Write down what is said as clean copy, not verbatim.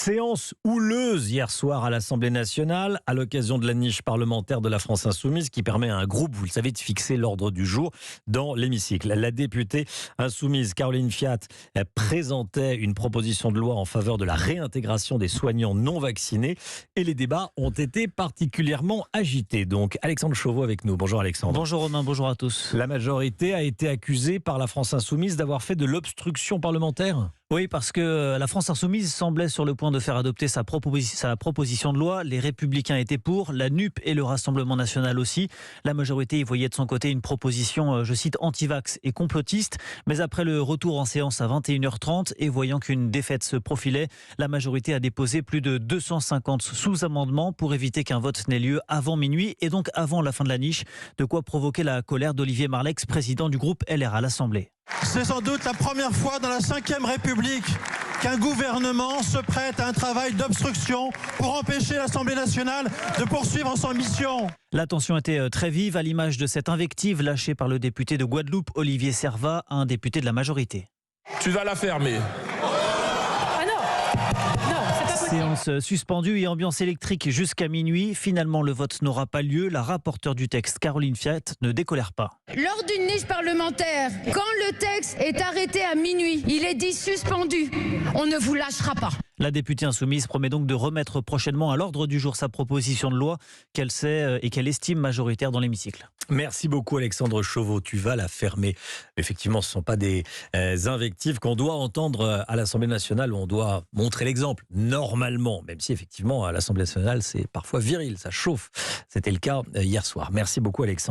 Séance houleuse hier soir à l'Assemblée nationale à l'occasion de la niche parlementaire de la France insoumise qui permet à un groupe, vous le savez, de fixer l'ordre du jour dans l'hémicycle. La députée insoumise Caroline Fiat présentait une proposition de loi en faveur de la réintégration des soignants non vaccinés et les débats ont été particulièrement agités. Donc Alexandre Chauveau avec nous. Bonjour Alexandre. Bonjour Romain, bonjour à tous. La majorité a été accusée par la France insoumise d'avoir fait de l'obstruction parlementaire. Oui, parce que la France insoumise semblait sur le point de faire adopter sa proposition de loi. Les Républicains étaient pour, la NUP et le Rassemblement national aussi. La majorité y voyait de son côté une proposition, je cite, anti-vax et complotiste. Mais après le retour en séance à 21h30 et voyant qu'une défaite se profilait, la majorité a déposé plus de 250 sous-amendements pour éviter qu'un vote n'ait lieu avant minuit et donc avant la fin de la niche. De quoi provoquer la colère d'Olivier Marleix, président du groupe LR à l'Assemblée. C'est sans doute la première fois dans la Ve République qu'un gouvernement se prête à un travail d'obstruction pour empêcher l'Assemblée nationale de poursuivre son mission. La tension était très vive à l'image de cette invective lâchée par le député de Guadeloupe, Olivier Servat, un député de la majorité. Tu vas la fermer. Séance suspendue et ambiance électrique jusqu'à minuit. Finalement, le vote n'aura pas lieu. La rapporteure du texte, Caroline Fiat, ne décolère pas. Lors d'une niche parlementaire, quand le texte est arrêté à minuit, il est dit suspendu. On ne vous lâchera pas. La députée insoumise promet donc de remettre prochainement à l'ordre du jour sa proposition de loi qu'elle sait et qu'elle estime majoritaire dans l'hémicycle. Merci beaucoup Alexandre Chauveau, tu vas la fermer. Effectivement, ce ne sont pas des invectives qu'on doit entendre à l'Assemblée nationale où on doit montrer l'exemple, normalement, même si effectivement à l'Assemblée nationale c'est parfois viril, ça chauffe. C'était le cas hier soir. Merci beaucoup Alexandre.